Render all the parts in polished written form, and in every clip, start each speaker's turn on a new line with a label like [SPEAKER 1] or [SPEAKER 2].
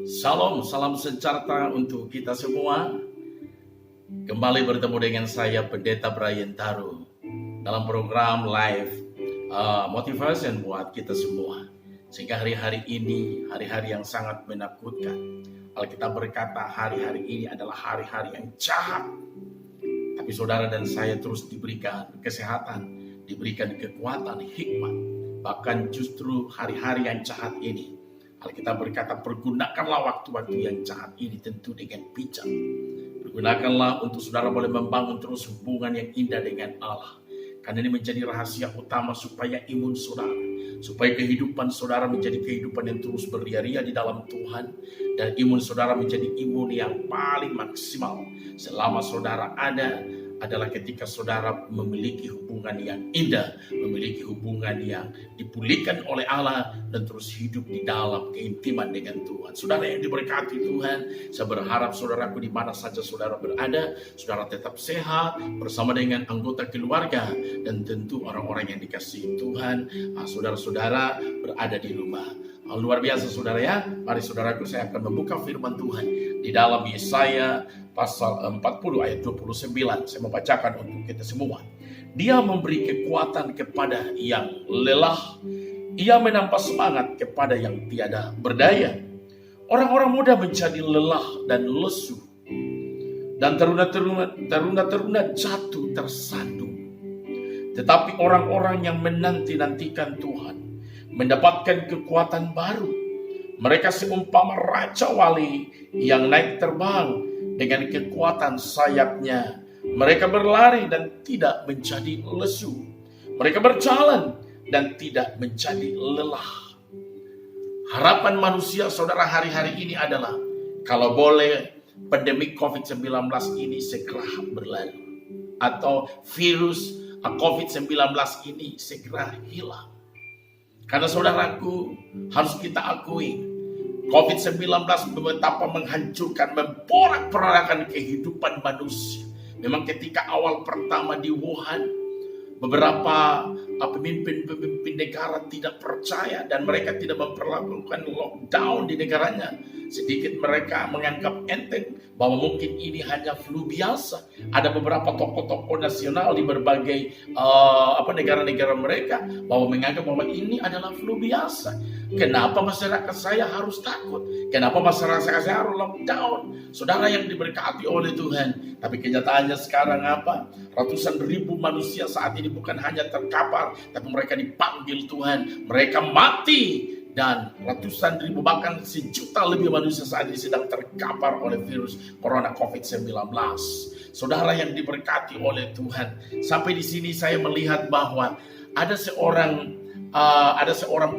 [SPEAKER 1] Salam, salam sejahtera untuk kita semua. Kembali bertemu dengan saya Pendeta Brian Taru dalam program live motivation buat kita semua. Sehingga hari-hari ini hari-hari yang sangat menakutkan. Alkitab berkata hari-hari ini adalah hari-hari yang jahat. Tapi saudara dan saya terus diberikan kesehatan, diberikan kekuatan, hikmat. Bahkan justru hari-hari yang jahat ini Alkitab berkata, pergunakanlah waktu-waktu yang jahat ini tentu dengan bijak. Pergunakanlah untuk saudara boleh membangun terus hubungan yang indah dengan Allah. Karena ini menjadi rahasia utama supaya imun saudara, supaya kehidupan saudara menjadi kehidupan yang terus beria-ria di dalam Tuhan. Dan imun saudara menjadi imun yang paling maksimal selama saudara adalah ketika saudara memiliki hubungan yang indah, memiliki hubungan yang dipulihkan oleh Allah dan terus hidup di dalam keintiman dengan Tuhan. Saudara yang diberkati Tuhan, saya berharap saudaraku di mana saja saudara berada, saudara tetap sehat bersama dengan anggota keluarga dan tentu orang-orang yang dikasihi Tuhan, saudara-saudara berada di rumah. Luar biasa saudara ya. Mari saudaraku, saya akan membuka firman Tuhan di dalam Yesaya pasal 40 ayat 29. Saya membacakan untuk kita semua. Dia memberi kekuatan kepada yang lelah, ia menambah semangat kepada yang tiada berdaya. Orang-orang muda menjadi lelah dan lesu, dan teruna-teruna jatuh tersandung. Tetapi orang-orang yang menanti-nantikan Tuhan mendapatkan kekuatan baru. Mereka seumpama raja wali yang naik terbang dengan kekuatan sayapnya. Mereka berlari dan tidak menjadi lesu. Mereka berjalan dan tidak menjadi lelah. Harapan manusia saudara hari-hari ini adalah, kalau boleh pandemi COVID-19 ini segera berlalu. Atau virus COVID-19 ini segera hilang. Karena saudaraku, harus kita akui, COVID-19 betapa menghancurkan, memporak-porandakan kehidupan manusia. Memang ketika awal pertama di Wuhan, beberapa pemimpin negara tidak percaya dan mereka tidak memperlakukan lockdown di negaranya. Sedikit mereka menganggap enteng bahwa mungkin ini hanya flu biasa. Ada beberapa tokoh-tokoh nasional di berbagai negara-negara mereka bahwa menganggap bahwa ini adalah flu biasa. Kenapa masyarakat saya harus takut? Kenapa masyarakat saya harus lockdown? Saudara yang diberkati oleh Tuhan. Tapi kenyataannya sekarang apa? Ratusan ribu manusia saat ini bukan hanya terkapar, tapi mereka dipanggil Tuhan. Mereka mati. Dan ratusan ribu bahkan sejuta lebih manusia saat ini sedang terkapar oleh virus corona COVID-19. Saudara yang diberkati oleh Tuhan. Sampai di sini saya melihat bahwa ada seorang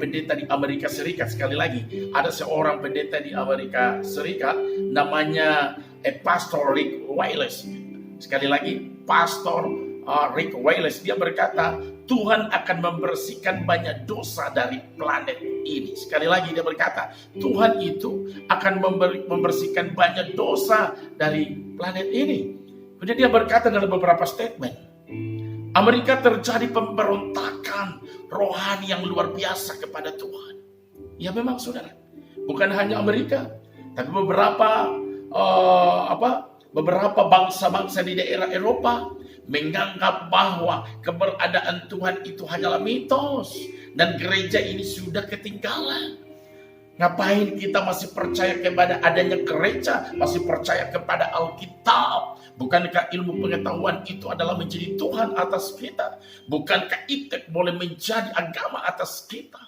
[SPEAKER 1] pendeta di Amerika Serikat. Sekali lagi, ada seorang pendeta di Amerika Serikat namanya Pastor Rick Wallace. Sekali lagi, Pastor Rick Wallace, dia berkata, Tuhan akan membersihkan banyak dosa dari planet ini. Sekali lagi dia berkata, Tuhan itu akan membersihkan banyak dosa dari planet ini. Kemudian dia berkata dalam beberapa statement, Amerika terjadi pemberontakan rohani yang luar biasa kepada Tuhan. Ya memang saudara, bukan hanya Amerika, tapi beberapa bangsa-bangsa di daerah Eropa menganggap bahwa keberadaan Tuhan itu hanyalah mitos dan gereja ini sudah ketinggalan. Ngapain kita masih percaya kepada adanya gereja, masih percaya kepada Alkitab? Bukankah ilmu pengetahuan itu adalah menjadi Tuhan atas kita? Bukankah itu boleh menjadi agama atas kita?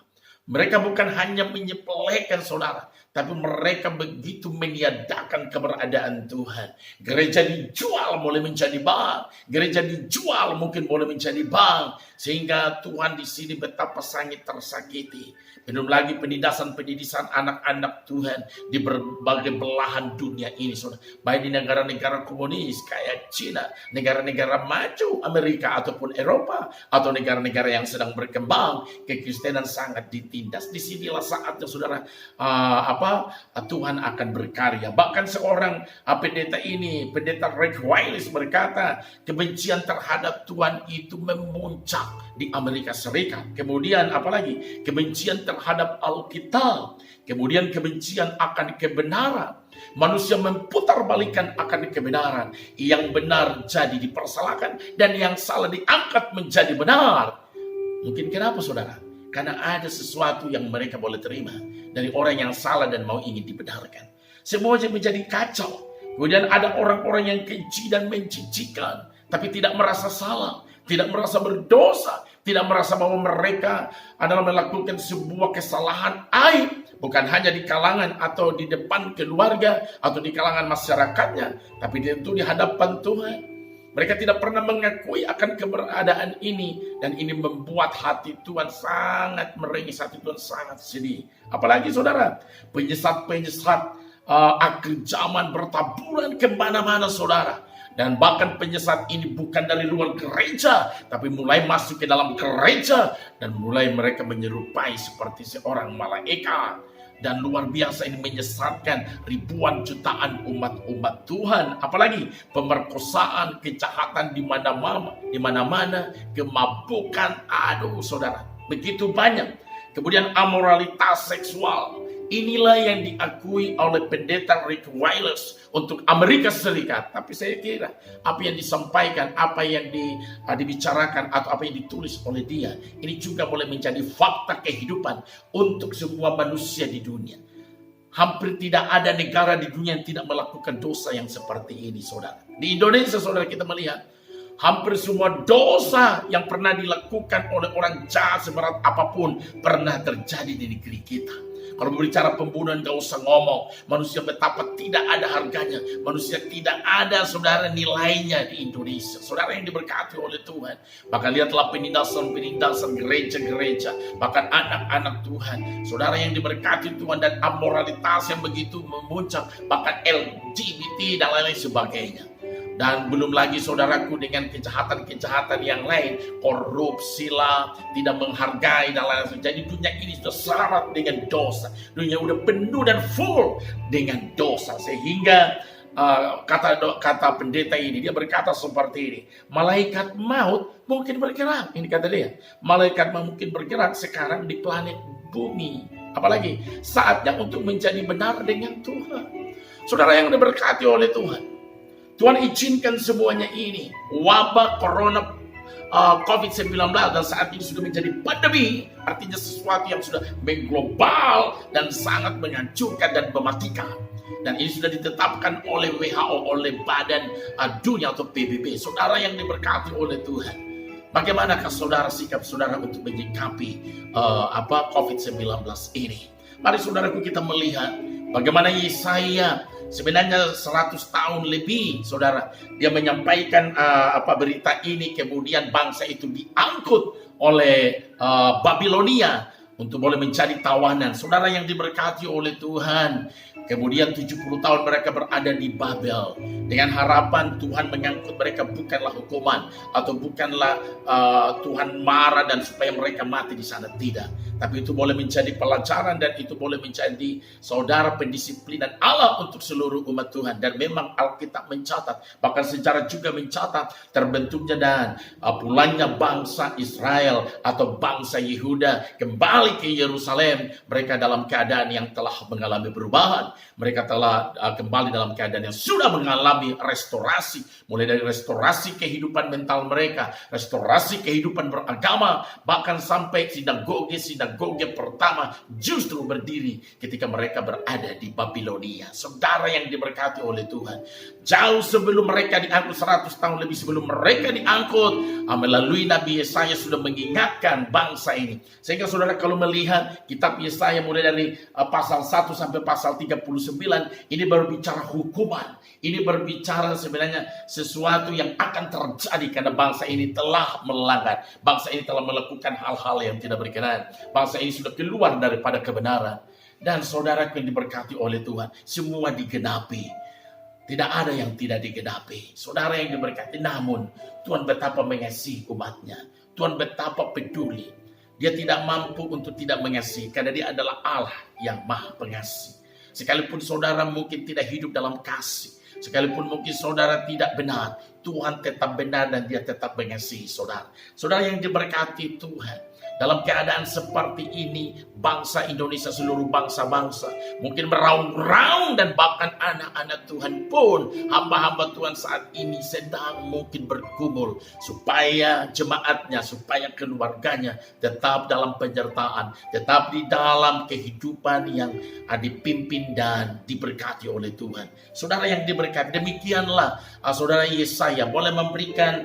[SPEAKER 1] Mereka bukan hanya menyepelekan saudara, tapi mereka begitu meniadakan keberadaan Tuhan. Gereja dijual boleh menjadi bank, gereja dijual mungkin boleh menjadi bank, sehingga Tuhan di sini betapa sangat tersakiti. Belum lagi penindasan anak-anak Tuhan di berbagai belahan dunia ini, saudara. Baik di negara-negara komunis kayak Cina, negara-negara maju Amerika ataupun Eropa, atau negara-negara yang sedang berkembang, kekristenan sangat ditindas. Disinilah saatnya saudara Tuhan akan berkarya. Bahkan seorang pendeta Rick Wiles berkata, kebencian terhadap Tuhan itu memuncak di Amerika Serikat. Kemudian apalagi? Kebencian terhadap Alkitab. Kemudian kebencian akan kebenaran. Manusia memutarbalikkan akan kebenaran. Yang benar jadi dipersalahkan dan yang salah diangkat menjadi benar. Mungkin kenapa saudara? Karena ada sesuatu yang mereka boleh terima dari orang yang salah dan mau ingin dibenarkan. Semuanya menjadi kacau. Kemudian ada orang-orang yang keji dan menjijikan, tapi tidak merasa salah, tidak merasa berdosa, tidak merasa bahwa mereka adalah melakukan sebuah kesalahan aib. Bukan hanya di kalangan atau di depan keluarga atau di kalangan masyarakatnya, tapi tentu di hadapan Tuhan. Mereka tidak pernah mengakui akan keberadaan ini. Dan ini membuat hati Tuhan sangat meringis, hati Tuhan sangat sedih. Apalagi saudara, penyesat-penyesat akhir zaman bertaburan kemana-mana saudara. Dan bahkan penyesat ini bukan dari luar gereja, tapi mulai masuk ke dalam gereja. Dan mulai mereka menyerupai seperti seorang malaikat. Dan luar biasa ini menyesatkan ribuan jutaan umat-umat Tuhan. Apalagi pemerkosaan, kejahatan di mana-mana, kemabukan. Aduh saudara, begitu banyak. Kemudian amoralitas seksual. Inilah yang diakui oleh pendeta Rick Wiles untuk Amerika Serikat. Tapi saya kira apa yang disampaikan, apa yang dibicarakan atau apa yang ditulis oleh dia, ini juga boleh menjadi fakta kehidupan untuk semua manusia di dunia. Hampir tidak ada negara di dunia yang tidak melakukan dosa yang seperti ini, saudara. Di Indonesia, saudara, kita melihat hampir semua dosa yang pernah dilakukan oleh orang jahat seberat apapun pernah terjadi di negeri kita. Kalau berbicara pembunuhan gak usah ngomong. Manusia betapa tidak ada harganya. Manusia tidak ada saudara nilainya di Indonesia. Saudara yang diberkati oleh Tuhan. Bahkan lihatlah penindasan gereja-gereja. Bahkan anak-anak Tuhan. Saudara yang diberkati Tuhan dan amoralitas yang begitu memuncak. Bahkan LGBT dan lain-lain sebagainya. Dan belum lagi saudaraku dengan kejahatan-kejahatan yang lain. Korupsi lah, tidak menghargai dan lain-lain. Jadi dunia ini sudah syarat dengan dosa. Dunia sudah penuh dan full dengan dosa. Sehingga kata pendeta ini, dia berkata seperti ini. Malaikat maut mungkin bergerak. Ini kata dia. Malaikat maut mungkin bergerak sekarang di planet bumi. Apalagi saatnya untuk menjadi benar dengan Tuhan. Saudara yang diberkati oleh Tuhan. Tuhan izinkan semuanya ini. Wabah corona COVID-19 dan saat ini sudah menjadi pandemi. Artinya sesuatu yang sudah mengglobal dan sangat menghancurkan dan mematikan. Dan ini sudah ditetapkan oleh WHO, oleh Badan Dunia atau PBB. Saudara yang diberkati oleh Tuhan. Bagaimanakah saudara sikap saudara untuk menyikapi COVID-19 ini? Mari saudaraku kita melihat bagaimana Yesaya sebenarnya 100 tahun lebih, saudara, dia menyampaikan berita ini. Kemudian bangsa itu diangkut oleh Babilonia untuk boleh menjadi tawanan. Saudara yang diberkati oleh Tuhan, kemudian 70 tahun mereka berada di Babel. Dengan harapan Tuhan mengangkut mereka bukanlah hukuman atau bukanlah Tuhan marah dan supaya mereka mati di sana, tidak. Tapi itu boleh menjadi pelajaran dan itu boleh menjadi saudara pendisiplinan Allah untuk seluruh umat Tuhan. Dan memang Alkitab mencatat, bahkan sejarah juga mencatat terbentuknya dan pulangnya bangsa Israel atau bangsa Yehuda kembali ke Yerusalem. Mereka dalam keadaan yang telah mengalami perubahan. Mereka telah kembali dalam keadaan yang sudah mengalami restorasi. Mulai dari restorasi kehidupan mental mereka, restorasi kehidupan beragama, bahkan sampai sinagoge pertama justru berdiri ketika mereka berada di Babilonia. Saudara yang diberkati oleh Tuhan, jauh sebelum mereka diangkut, 100 tahun lebih sebelum mereka diangkut, melalui Nabi Yesaya sudah mengingatkan bangsa ini. Sehingga saudara kalau melihat kitab Yesaya mulai dari pasal 1 sampai pasal 39, ini berbicara hukuman. Ini berbicara sebenarnya sesuatu yang akan terjadi karena bangsa ini telah melanggar. Bangsa ini telah melakukan hal-hal yang tidak berkenan. Bangsa ini sudah keluar daripada kebenaran. Dan saudara yang diberkati oleh Tuhan, semua digenapi. Tidak ada yang tidak digenapi. Saudara yang diberkati, namun Tuhan betapa mengasihi umatnya. Tuhan betapa peduli. Dia tidak mampu untuk tidak mengasihi karena dia adalah Allah yang maha pengasih. sekalipun saudara mungkin tidak hidup dalam kasih, sekalipun mungkin saudara tidak benar, Tuhan tetap benar dan Dia tetap mengasihi saudara. Saudara yang diberkati Tuhan, dalam keadaan seperti ini, bangsa Indonesia, seluruh bangsa-bangsa mungkin meraung-raung, dan bahkan anak-anak Tuhan pun, hamba-hamba Tuhan saat ini sedang mungkin bergumul supaya jemaatnya, supaya keluarganya tetap dalam penyertaan, tetap di dalam kehidupan yang dipimpin dan diberkati oleh Tuhan. Saudara yang diberkati, demikianlah saudara Yesaya boleh memberikan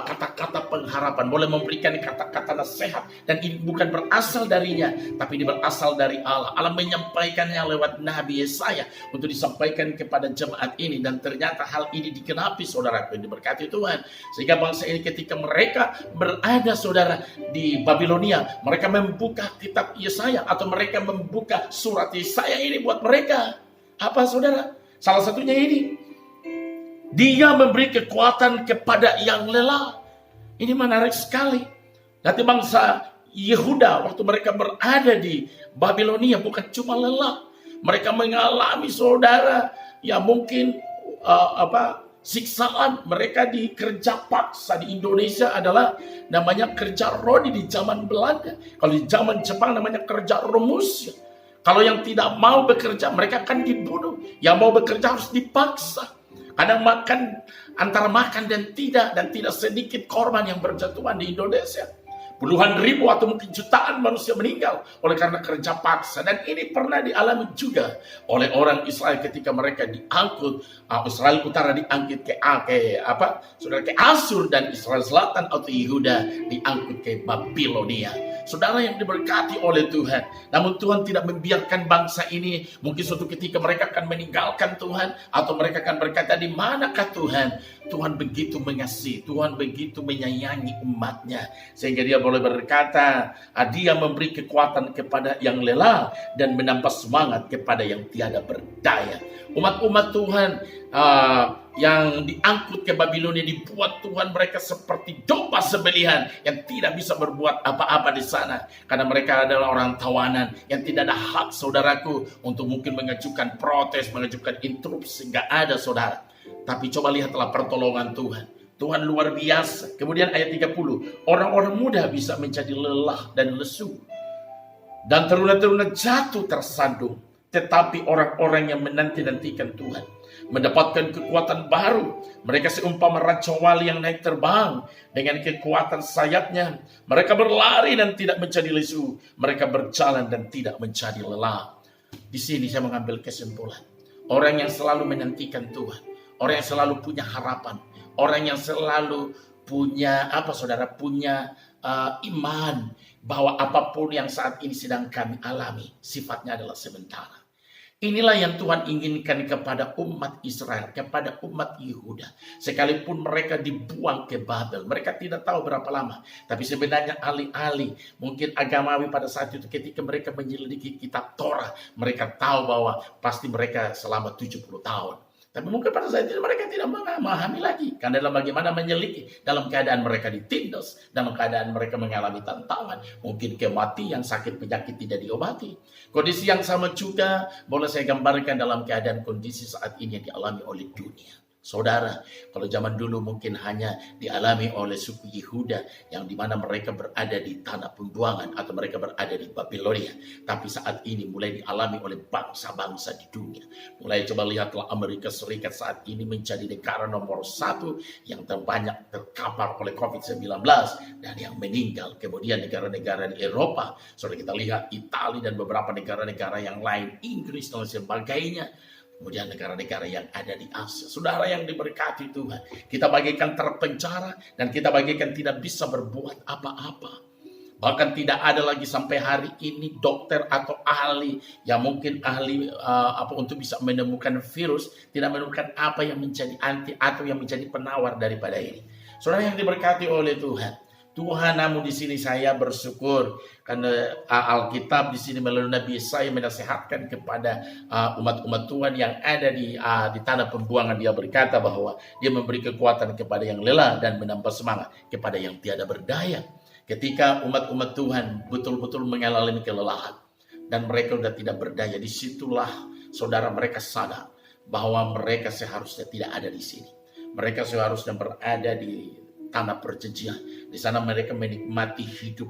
[SPEAKER 1] kata-kata pengharapan, boleh memberikan kata-kata nasihat. Dan ini bukan berasal darinya, tapi ini berasal dari Allah. Allah menyampaikannya lewat Nabi Yesaya untuk disampaikan kepada jemaat ini. Dan ternyata hal ini dikenapi saudaraku yang diberkati Tuhan. Sehingga bangsa ini ketika mereka berada saudara di Babilonia, mereka membuka kitab Yesaya atau mereka membuka surat Yesaya ini buat mereka. Apa saudara? Salah satunya ini. Dia memberi kekuatan kepada yang lelah. Ini menarik sekali. Nanti bangsa Yehuda waktu mereka berada di Babilonia bukan cuma lelah, mereka mengalami saudara ya mungkin siksaan. Mereka dikerja paksa. Di Indonesia adalah namanya kerja rodi di zaman Belanda. Kalau di zaman Jepang namanya kerja rumus. Kalau yang tidak mau bekerja mereka akan dibunuh. Yang mau bekerja harus dipaksa. Kadang antara makan dan tidak sedikit korban yang berjatuhan di Indonesia. Puluhan ribu atau mungkin jutaan manusia meninggal oleh karena kerja paksa. Dan ini pernah dialami juga oleh orang Israel ketika mereka diangkut. Israel Utara diangkut ke Asur, dan Israel Selatan atau Yehuda diangkut ke Babilonia. Saudara yang diberkati oleh Tuhan. Namun Tuhan tidak membiarkan bangsa ini. Mungkin suatu ketika mereka akan meninggalkan Tuhan. Atau mereka akan berkata, di manakah Tuhan? Tuhan begitu mengasihi. Tuhan begitu menyayangi umatnya. Sehingga Dia boleh berkata, Dia memberi kekuatan kepada yang lelah. Dan menambah semangat kepada yang tiada berdaya. Umat-umat Tuhan yang diangkut ke Babilonia, dibuat Tuhan mereka seperti domba sembelihan yang tidak bisa berbuat apa-apa di sana, karena mereka adalah orang tawanan yang tidak ada hak saudaraku untuk mungkin mengajukan protes, mengajukan interupsi. Nggak ada saudara. Tapi coba lihatlah pertolongan Tuhan. Tuhan luar biasa. Kemudian ayat 30, orang-orang muda bisa menjadi lelah dan lesu, dan teruna-teruna jatuh tersandung. Tetapi orang-orang yang menanti-nantikan Tuhan mendapatkan kekuatan baru. Mereka seumpama raja wali yang naik terbang dengan kekuatan sayapnya. Mereka berlari dan tidak menjadi lesu. Mereka berjalan dan tidak menjadi lelah. Di sini saya mengambil kesimpulan. Orang yang selalu menantikan Tuhan, orang yang selalu punya harapan, orang yang selalu punya punya iman bahwa apapun yang saat ini sedang kami alami sifatnya adalah sementara. Inilah yang Tuhan inginkan kepada umat Israel, kepada umat Yehuda. Sekalipun mereka dibuang ke Babel, mereka tidak tahu berapa lama. Tapi sebenarnya ahli-ahli mungkin agamawi pada saat itu ketika mereka menyelidiki kitab Torah, mereka tahu bahwa pasti mereka selama 70 tahun. Tapi mungkin pada saat itu mereka tidak memahami lagi. Karena dalam bagaimana menyelidiki, dalam keadaan mereka ditindas, dalam keadaan mereka mengalami tantangan, mungkin kematian, sakit penyakit tidak diobati. Kondisi yang sama juga boleh saya gambarkan dalam keadaan kondisi saat ini yang dialami oleh dunia. Saudara, kalau zaman dulu mungkin hanya dialami oleh suku Yehuda yang dimana mereka berada di tanah pembuangan atau mereka berada di Babilonia. Tapi saat ini mulai dialami oleh bangsa-bangsa di dunia. Mulai coba lihatlah Amerika Serikat saat ini menjadi negara nomor 1 yang terbanyak terkapar oleh COVID-19 dan yang meninggal. Kemudian negara-negara di Eropa, sudah kita lihat Italia dan beberapa negara-negara yang lain, Inggris dan sebagainya. Kemudian negara-negara yang ada di Asia. Saudara yang diberkati Tuhan, kita bagikan terpenjara dan kita bagikan tidak bisa berbuat apa-apa. Bahkan tidak ada lagi sampai hari ini dokter atau ahli yang mungkin ahli untuk bisa menemukan virus, tidak menemukan apa yang menjadi anti atau yang menjadi penawar daripada ini. Saudara yang diberkati oleh Tuhan. Namun di sini saya bersyukur karena Alkitab di sini melalui Nabi Yesaya menasihatkan kepada umat-umat Tuhan yang ada di tanah pembuangan. Dia berkata bahwa Dia memberi kekuatan kepada yang lelah dan menambah semangat kepada yang tiada berdaya. Ketika umat-umat Tuhan betul-betul mengalami kelelahan dan mereka sudah tidak berdaya, disitulah saudara mereka sadar bahwa mereka seharusnya tidak ada di sini. Mereka seharusnya berada di tanah perjanjian. Di sana mereka menikmati hidup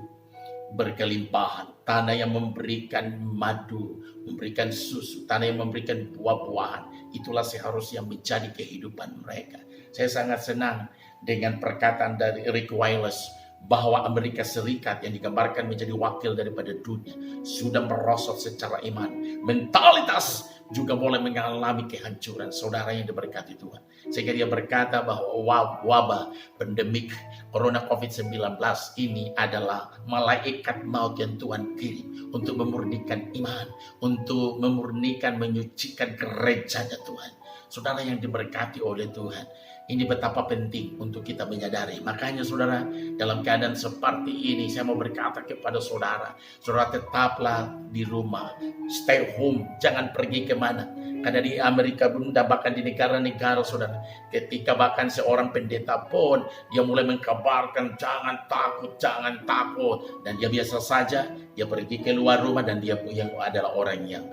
[SPEAKER 1] berkelimpahan, tanah yang memberikan madu, memberikan susu, tanah yang memberikan buah-buahan. Itulah seharusnya menjadi kehidupan mereka. Saya sangat senang dengan perkataan dari Rick Wallace bahwa Amerika Serikat yang digambarkan menjadi wakil daripada dunia sudah merosot secara iman. Mentalitas juga mulai mengalami kehancuran. Saudara yang diberkati Tuhan, sehingga dia berkata bahwa wabah pandemik Corona COVID-19 ini adalah malaikat maut yang Tuhan kirim untuk memurnikan iman, untuk memurnikan, menyucikan gerejanya Tuhan. Saudara yang diberkati oleh Tuhan, ini betapa penting untuk kita menyadari. Makanya saudara, dalam keadaan seperti ini saya mau berkata kepada saudara, saudara tetaplah di rumah, stay home, jangan pergi kemana. Karena di Amerika Bunda, bahkan di negara-negara saudara, ketika bahkan seorang pendeta pun dia mulai mengkabarkan jangan takut, dan dia biasa saja dia pergi keluar rumah dan dia yang adalah orang yang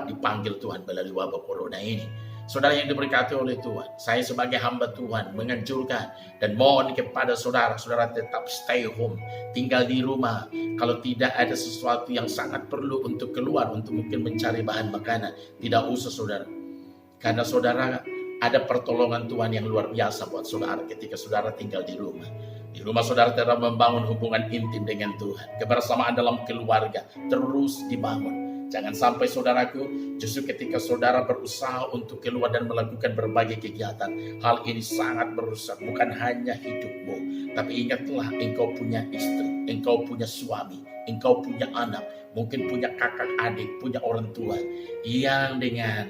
[SPEAKER 1] dipanggil Tuhan melalui wabah corona ini. Saudara yang diberkati oleh Tuhan, saya sebagai hamba Tuhan menganjurkan dan mohon kepada saudara tetap stay home, tinggal di rumah. Kalau tidak ada sesuatu yang sangat perlu untuk keluar, untuk mungkin mencari bahan makanan, tidak usah saudara. Karena saudara ada pertolongan Tuhan yang luar biasa buat saudara ketika saudara tinggal di rumah. Di rumah saudara tetap membangun hubungan intim dengan Tuhan. Kebersamaan dalam keluarga terus dibangun. Jangan sampai saudaraku, justru ketika saudara berusaha untuk keluar dan melakukan berbagai kegiatan, hal ini sangat merusak bukan hanya hidupmu, tapi ingatlah engkau punya istri, engkau punya suami, engkau punya anak, mungkin punya kakak adik, punya orang tua yang dengan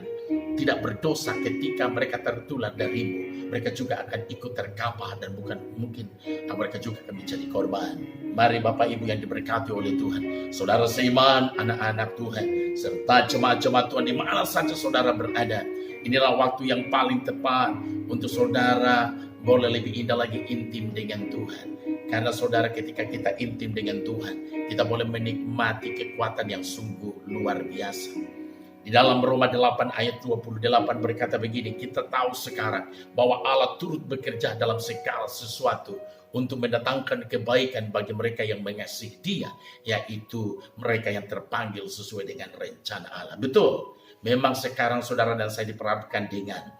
[SPEAKER 1] tidak berdosa ketika mereka tertular darimu, mereka juga akan ikut terkapar dan bukan mungkin mereka juga akan menjadi korban. Mari Bapak Ibu yang diberkati oleh Tuhan, saudara seiman, anak-anak Tuhan, serta jemaat-jemaat Tuhan di mana saja saudara berada. Inilah waktu yang paling tepat untuk saudara boleh lebih indah lagi intim dengan Tuhan. Karena saudara ketika kita intim dengan Tuhan, kita boleh menikmati kekuatan yang sungguh luar biasa. Di dalam Roma 8 ayat 28 berkata begini, kita tahu sekarang bahwa Allah turut bekerja dalam segala sesuatu untuk mendatangkan kebaikan bagi mereka yang mengasihi Dia, yaitu mereka yang terpanggil sesuai dengan rencana Allah. Betul, memang sekarang saudara dan saya diperhadapkan dengan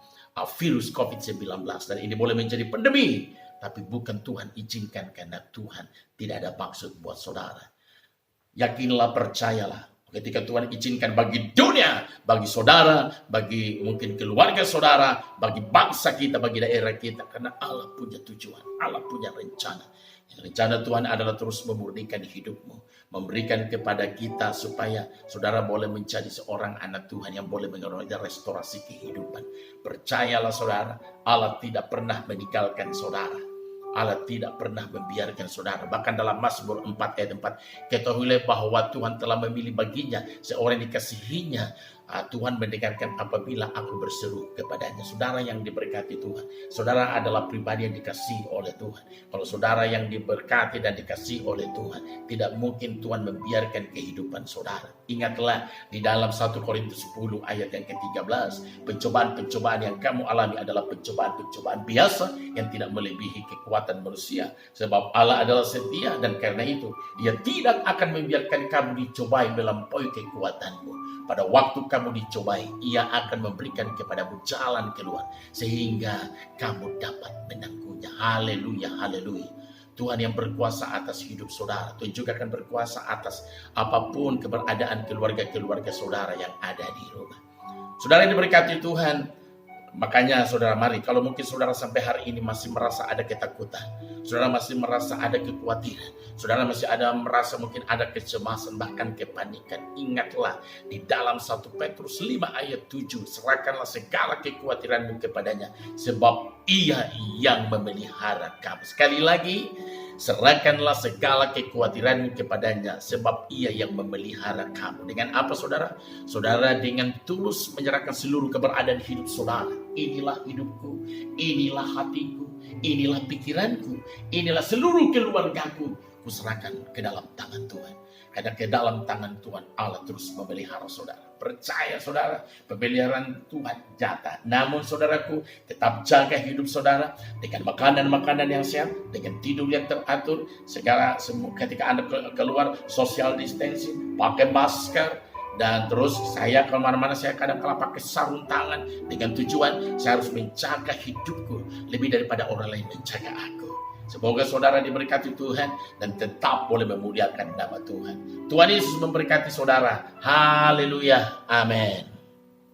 [SPEAKER 1] virus COVID-19 dan ini boleh menjadi pandemi, tapi bukan Tuhan izinkan karena Tuhan tidak ada maksud buat saudara. Yakinlah, percayalah. Ketika Tuhan izinkan bagi dunia, bagi saudara, bagi mungkin keluarga saudara, bagi bangsa kita, bagi daerah kita. Karena Allah punya tujuan, Allah punya rencana. Rencana Tuhan adalah terus memurnikan hidupmu. Memberikan kepada kita supaya saudara boleh menjadi seorang anak Tuhan yang boleh mengalami restorasi kehidupan. Percayalah saudara, Allah tidak pernah meninggalkan saudara. Allah tidak pernah membiarkan saudara. Bahkan dalam Mazmur 4 ayat 4, ketahuilah bahwa Tuhan telah memilih baginya seorang yang dikasihinya. Tuhan mendengarkan apabila aku berseru kepadanya. Saudara yang diberkati Tuhan, saudara adalah pribadi yang dikasihi oleh Tuhan. Kalau saudara yang diberkati dan dikasihi oleh Tuhan, tidak mungkin Tuhan membiarkan kehidupan saudara. Ingatlah di dalam 1 Korintus 10 ayat yang ke-13, pencobaan-pencobaan yang kamu alami adalah pencobaan-pencobaan biasa yang tidak melebihi kekuatan manusia. Sebab Allah adalah setia dan karena itu Dia tidak akan membiarkan kamu dicobai melampaui kekuatanmu. Pada waktu kamu dicobai, Ia akan memberikan kepadamu jalan keluar sehingga kamu dapat menangguhnya. Haleluya, haleluya. Tuhan yang berkuasa atas hidup saudara, Tuhan juga akan berkuasa atas apapun keberadaan keluarga-keluarga saudara yang ada di rumah. Saudara yang diberkati Tuhan, makanya saudara mari, kalau mungkin saudara sampai hari ini masih merasa ada ketakutan, saudara masih merasa ada kekhawatiran, saudara masih ada merasa mungkin ada kecemasan bahkan kepanikan, ingatlah di dalam 1 Petrus 5 ayat 7, serahkanlah segala kekhawatiranmu kepadanya sebab Ia yang memelihara kamu. Sekali lagi, serahkanlah segala kekhawatiranmu kepadanya sebab Ia yang memelihara kamu. Dengan apa saudara? Saudara dengan tulus menyerahkan seluruh keberadaan hidup saudara. Inilah hidupku, inilah hatiku, inilah pikiranku, inilah seluruh keluargaku. Kuserahkan ke dalam tangan Tuhan. Karena ke dalam tangan Tuhan Allah terus memelihara saudara. percaya saudara, pemeliharaan Tuhan nyata. Namun saudaraku, tetap jaga hidup saudara dengan makanan-makanan yang sehat, dengan tidur yang teratur, segala semua ketika Anda keluar social distancing, pakai masker. Dan terus saya kemana-mana saya kadang-kala pakai sarung tangan dengan tujuan saya harus menjaga hidupku lebih daripada orang lain menjaga aku. Semoga saudara diberkati Tuhan dan tetap boleh memuliakan nama Tuhan. Tuhan Yesus memberkati saudara. Haleluya. Amin.